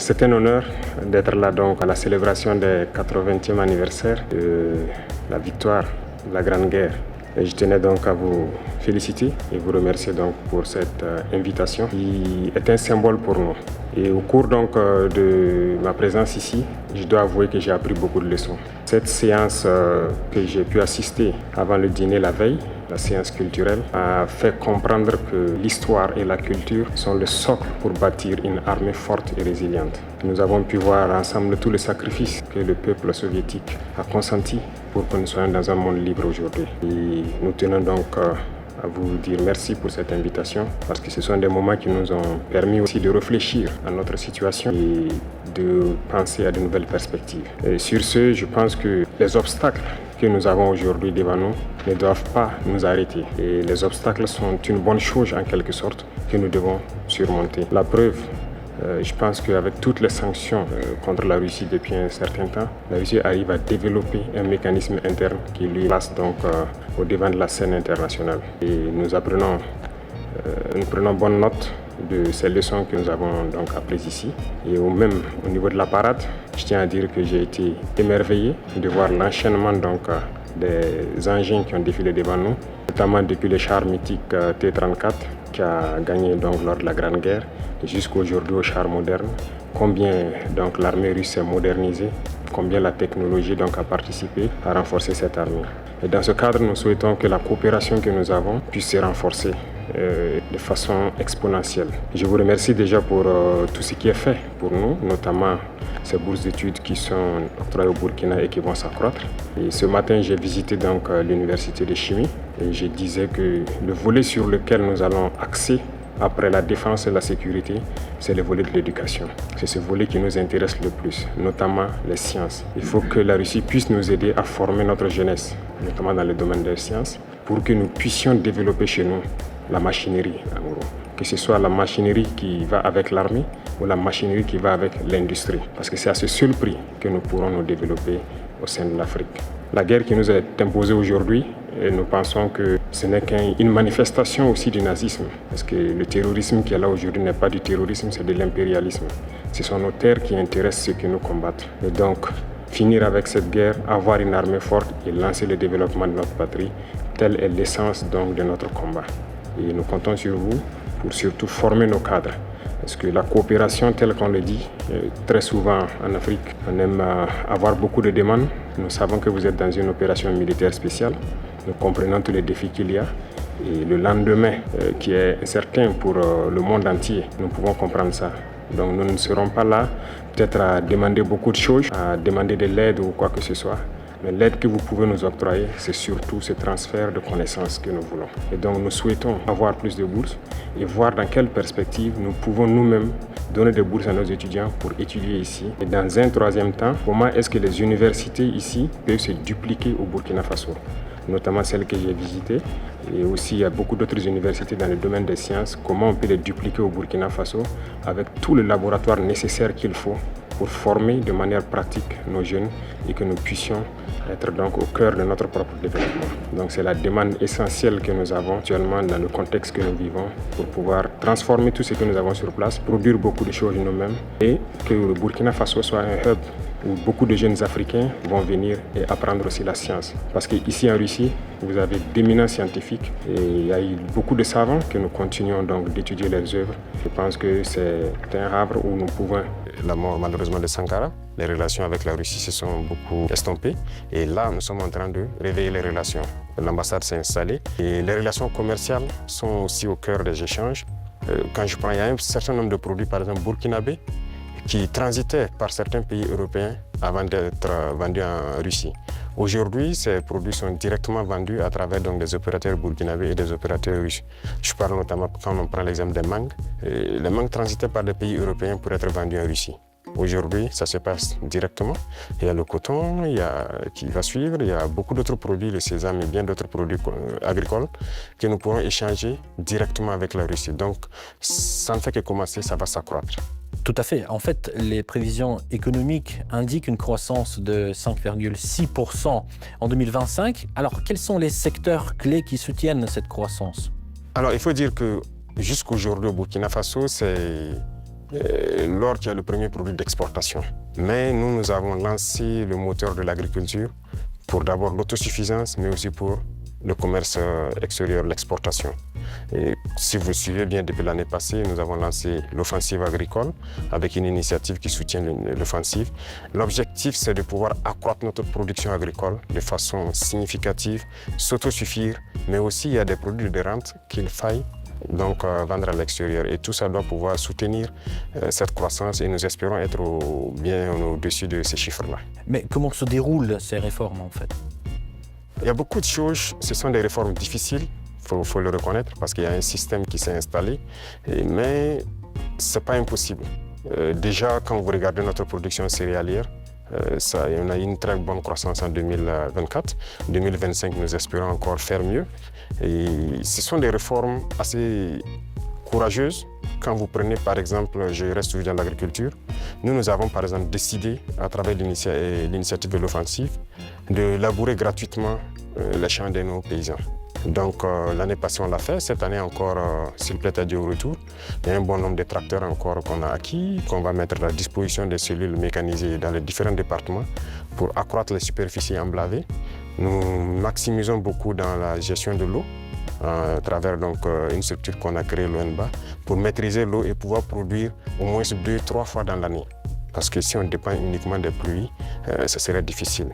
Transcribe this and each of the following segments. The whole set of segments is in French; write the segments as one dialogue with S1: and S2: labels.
S1: C'est un honneur d'être là donc à la célébration des 80e anniversaire de la victoire de la Grande Guerre. Et je tenais donc à vous féliciter et vous remercier donc pour cette invitation qui est un symbole pour nous. Et au cours donc de ma présence ici, je dois avouer que j'ai appris beaucoup de leçons. Cette séance que j'ai pu assister avant le dîner la veille, la séance culturelle, a fait comprendre que l'histoire et la culture sont le socle pour bâtir une armée forte et résiliente. Nous avons pu voir ensemble tous les sacrifices que le peuple soviétique a consenti pour que nous soyons dans un monde libre aujourd'hui. Et nous tenons donc à vous dire merci pour cette invitation parce que ce sont des moments qui nous ont permis aussi de réfléchir à notre situation et de penser à de nouvelles perspectives. Et sur ce, je pense que les obstacles que nous avons aujourd'hui devant nous ne doivent pas nous arrêter. Et les obstacles sont une bonne chose en quelque sorte que nous devons surmonter. La preuve, je pense qu'avec toutes les sanctions contre la Russie depuis un certain temps, la Russie arrive à développer un mécanisme interne qui lui place donc au devant de la scène internationale. Et nous prenons bonne note de ces leçons que nous avons donc apprises ici. Et même au niveau de la parade, je tiens à dire que j'ai été émerveillé de voir l'enchaînement donc des engins qui ont défilé devant nous, notamment depuis le char mythique T-34 qui a gagné donc lors de la Grande Guerre jusqu'aujourd'hui au char moderne. Combien donc l'armée russe s'est modernisée, combien la technologie donc a participé à renforcer cette armée. Et dans ce cadre, nous souhaitons que la coopération que nous avons puisse se renforcer de façon exponentielle. Je vous remercie déjà pour tout ce qui est fait pour nous, notamment ces bourses d'études qui sont octroyées au Burkina et qui vont s'accroître. Et ce matin, j'ai visité donc l'université de chimie et je disais que le volet sur lequel nous allons axer après la défense et la sécurité, c'est le volet de l'éducation. C'est ce volet qui nous intéresse le plus, notamment les sciences. Il faut que la Russie puisse nous aider à former notre jeunesse, notamment dans le domaine des sciences, pour que nous puissions développer chez nous la machinerie, en gros. Que ce soit la machinerie qui va avec l'armée ou la machinerie qui va avec l'industrie. Parce que c'est à ce seul prix que nous pourrons nous développer au sein de l'Afrique. La guerre qui nous est imposée aujourd'hui, et nous pensons que ce n'est qu'une manifestation aussi du nazisme. Parce que le terrorisme qui est là aujourd'hui n'est pas du terrorisme, c'est de l'impérialisme. Ce sont nos terres qui intéressent ceux qui nous combattent. Et donc, finir avec cette guerre, avoir une armée forte et lancer le développement de notre patrie, telle est l'essence donc de notre combat. Et nous comptons sur vous pour surtout former nos cadres. Parce que la coopération, telle qu'on le dit, très souvent en Afrique, on aime avoir beaucoup de demandes. Nous savons que vous êtes dans une opération militaire spéciale. Nous comprenons tous les défis qu'il y a. Et le lendemain, qui est incertain pour le monde entier, nous pouvons comprendre ça. Donc nous ne serons pas là, peut-être à demander beaucoup de choses, à demander de l'aide ou quoi que ce soit. Mais l'aide que vous pouvez nous octroyer, c'est surtout ce transfert de connaissances que nous voulons. Et donc nous souhaitons avoir plus de bourses et voir dans quelle perspective nous pouvons nous-mêmes donner des bourses à nos étudiants pour étudier ici. Et dans un troisième temps, comment est-ce que les universités ici peuvent se dupliquer au Burkina Faso, notamment celles que j'ai visitées. Et aussi, il y a beaucoup d'autres universités dans le domaine des sciences. Comment on peut les dupliquer au Burkina Faso avec tout le laboratoire nécessaire qu'il faut pour former de manière pratique nos jeunes et que nous puissions être donc au cœur de notre propre développement. Donc c'est la demande essentielle que nous avons actuellement dans le contexte que nous vivons pour pouvoir transformer tout ce que nous avons sur place, produire beaucoup de choses nous-mêmes et que le Burkina Faso soit un hub où beaucoup de jeunes Africains vont venir et apprendre aussi la science. Parce qu'ici en Russie, vous avez d'éminents scientifiques et il y a eu beaucoup de savants que nous continuons donc d'étudier leurs œuvres. Je pense que c'est un havre où nous pouvons... La mort malheureusement de Sankara, les relations avec la Russie se sont beaucoup estompées et là nous sommes en train de réveiller les relations. L'ambassade s'est installée et les relations commerciales sont aussi au cœur des échanges. Quand je prends, il y a un certain nombre de produits, par exemple burkinabés, qui transitaient par certains pays européens avant d'être vendus en Russie. Aujourd'hui, ces produits sont directement vendus à travers donc, des opérateurs burkinabés et des opérateurs russes. Je parle notamment quand on prend l'exemple des mangues. Les mangues transitaient par des pays européens pour être vendus en Russie. Aujourd'hui, ça se passe directement. Il y a le coton qui va suivre, il y a beaucoup d'autres produits, le sésame et bien d'autres produits agricoles que nous pourrons échanger directement avec la Russie. Donc, ça ne fait que commencer, ça va s'accroître.
S2: Tout à fait. En fait, les prévisions économiques indiquent une croissance de 5,6% en 2025. Alors, quels sont les secteurs clés qui soutiennent cette croissance?
S1: Alors, il faut dire que jusqu'aujourd'hui au Burkina Faso, c'est L'or qui est le premier produit d'exportation. Mais nous avons lancé le moteur de l'agriculture pour d'abord l'autosuffisance, mais aussi pour le commerce extérieur, l'exportation. Et si vous suivez bien, depuis l'année passée, nous avons lancé l'offensive agricole avec une initiative qui soutient l'offensive. L'objectif, c'est de pouvoir accroître notre production agricole de façon significative, s'autosuffire, mais aussi il y a des produits de rente qu'il faille donc vendre à l'extérieur. Et tout ça doit pouvoir soutenir cette croissance et nous espérons être bien au-dessus de ces chiffres-là.
S2: Mais comment se déroulent ces réformes en fait?
S1: Il y a beaucoup de choses, ce sont des réformes difficiles, il faut le reconnaître, parce qu'il y a un système qui s'est installé, mais ce n'est pas impossible. Déjà, quand vous regardez notre production céréalière, on a eu une très bonne croissance en 2024. En 2025, nous espérons encore faire mieux. Et ce sont des réformes assez courageuses. Quand vous prenez par exemple, je reste toujours dans l'agriculture, nous avons par exemple décidé, à travers l'initiative de l'offensive, de labourer gratuitement les champs de nos paysans. Donc l'année passée on l'a fait, cette année encore, s'il plaît à Dieu au retour, il y a un bon nombre de tracteurs encore qu'on a acquis, qu'on va mettre à la disposition des cellules mécanisées dans les différents départements pour accroître les superficies emblavées. Nous maximisons beaucoup dans la gestion de l'eau, à travers donc, une structure qu'on a créée, l'ONBA, pour maîtriser l'eau et pouvoir produire au moins 2-3 fois dans l'année. Parce que si on dépend uniquement des pluies, ce serait difficile.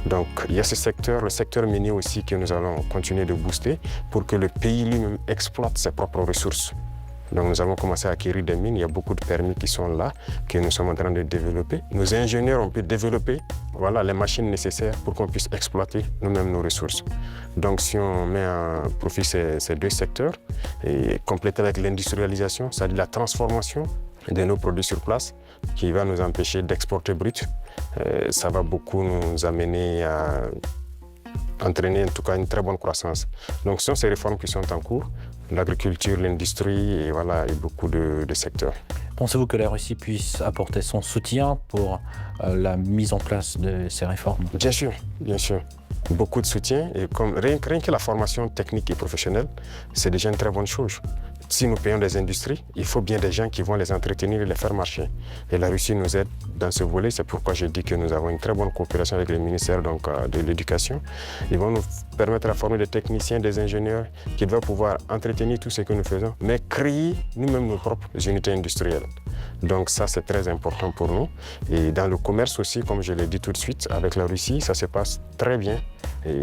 S1: Donc il y a ce secteur, le secteur minier aussi, que nous allons continuer de booster pour que le pays lui-même exploite ses propres ressources. Donc nous avons commencé à acquérir des mines, il y a beaucoup de permis qui sont là, que nous sommes en train de développer. Nos ingénieurs ont pu développer les machines nécessaires pour qu'on puisse exploiter nous-mêmes nos ressources. Donc si on met en profit ces deux secteurs, et compléter avec l'industrialisation, c'est-à-dire la transformation de nos produits sur place, qui va nous empêcher d'exporter brut, ça va beaucoup nous amener à entraîner en tout cas une très bonne croissance. Donc ce sont ces réformes qui sont en cours, l'agriculture, l'industrie et beaucoup de secteurs.
S2: Pensez-vous que la Russie puisse apporter son soutien pour la mise en place de ces réformes?
S1: Bien sûr, bien sûr. Beaucoup de soutien et rien que la formation technique et professionnelle, c'est déjà une très bonne chose. Si nous payons des industries, il faut bien des gens qui vont les entretenir et les faire marcher. Et la Russie nous aide dans ce volet, c'est pourquoi je dis que nous avons une très bonne coopération avec le ministère de l'Éducation. Ils vont nous permettre de former des techniciens, des ingénieurs qui doivent pouvoir entretenir tout ce que nous faisons, mais créer nous-mêmes nos propres unités industrielles. Donc ça, c'est très important pour nous. Et dans le commerce aussi, comme je l'ai dit tout de suite, avec la Russie, ça se passe très bien. Et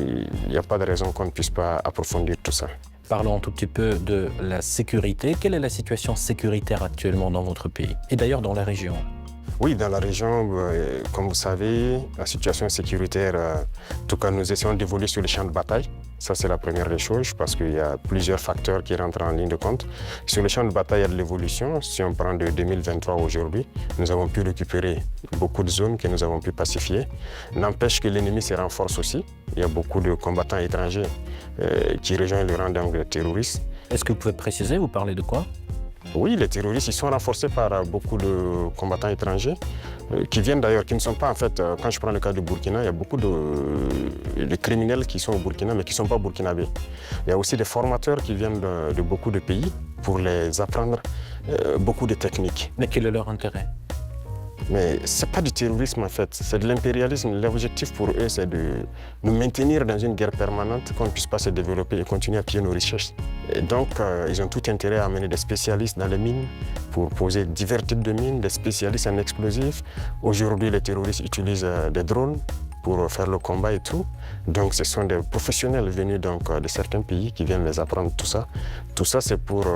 S1: il n'y a pas de raison qu'on ne puisse pas approfondir tout ça.
S2: Parlons un tout petit peu de la sécurité. Quelle est la situation sécuritaire actuellement dans votre pays et d'ailleurs dans la région?
S1: Oui, dans la région, comme vous savez, la situation sécuritaire, en tout cas, nous essayons d'évoluer sur les champs de bataille. Ça, c'est la première des choses parce qu'il y a plusieurs facteurs qui rentrent en ligne de compte. Sur les champs de bataille, il y a de l'évolution. Si on prend de 2023 aujourd'hui, nous avons pu récupérer beaucoup de zones que nous avons pu pacifier. N'empêche que l'ennemi se renforce aussi. Il y a beaucoup de combattants étrangers qui rejoignent le rang des terroristes.
S2: Est-ce que vous pouvez préciser, vous parlez de quoi?
S1: Oui, les terroristes, ils sont renforcés par beaucoup de combattants étrangers qui viennent d'ailleurs, qui ne sont pas en fait, quand je prends le cas du Burkina, il y a beaucoup de criminels qui sont au Burkina mais qui ne sont pas burkinabés. Il y a aussi des formateurs qui viennent de beaucoup de pays pour les apprendre beaucoup de techniques.
S2: Mais quel est leur intérêt?
S1: Mais ce n'est pas du terrorisme en fait, c'est de l'impérialisme. L'objectif pour eux, c'est de nous maintenir dans une guerre permanente, qu'on ne puisse pas se développer et continuer à piller nos richesses. Et donc, ils ont tout intérêt à amener des spécialistes dans les mines pour poser divers types de mines, des spécialistes en explosifs. Aujourd'hui, les terroristes utilisent des drones pour faire le combat et tout. Donc, ce sont des professionnels venus de certains pays qui viennent les apprendre tout ça. Tout ça, c'est pour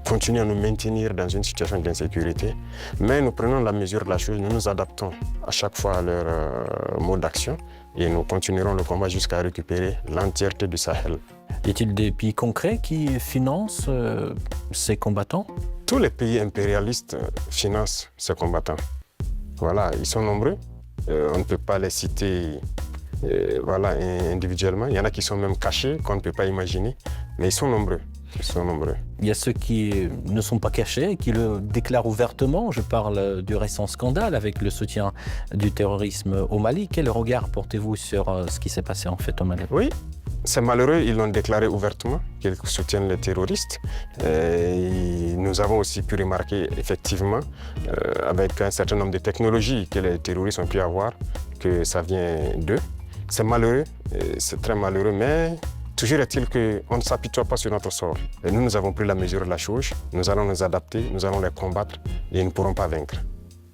S1: continuer à nous maintenir dans une situation d'insécurité. Mais nous prenons la mesure de la chose, nous nous adaptons à chaque fois à leur mode d'action et nous continuerons le combat jusqu'à récupérer l'entièreté du Sahel.
S2: Y a-t-il des pays concrets qui financent ces combattants?
S1: Tous les pays impérialistes financent ces combattants. Voilà, ils sont nombreux. On ne peut pas les citer individuellement. Il y en a qui sont même cachés, qu'on ne peut pas imaginer. Mais ils sont nombreux. Ils sont nombreux.
S2: Il y a ceux qui ne sont pas cachés, qui le déclarent ouvertement. Je parle du récent scandale avec le soutien du terrorisme au Mali. Quel regard portez-vous sur ce qui s'est passé en fait au Mali?
S1: Oui, C'est malheureux, ils l'ont déclaré ouvertement, qu'ils soutiennent les terroristes. Et nous avons aussi pu remarquer effectivement, avec un certain nombre de technologies que les terroristes ont pu avoir, que ça vient d'eux. C'est malheureux, c'est très malheureux, mais toujours est-il qu'on ne s'apitoie pas sur notre sort. Et nous avons pris la mesure de la chose, nous allons nous adapter, nous allons les combattre et ils ne pourront pas vaincre.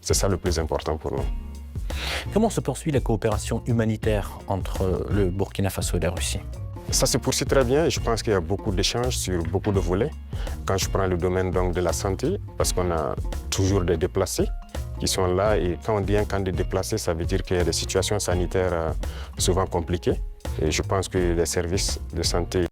S1: C'est ça le plus important pour nous.
S2: Comment se poursuit la coopération humanitaire entre le Burkina Faso et la Russie?
S1: Ça se poursuit très bien et je pense qu'il y a beaucoup d'échanges sur beaucoup de volets. Quand je prends le domaine donc, de la santé, parce qu'on a toujours des déplacés qui sont là et quand on dit un camp de déplacés, ça veut dire qu'il y a des situations sanitaires souvent compliquées. Et je pense que les services de santé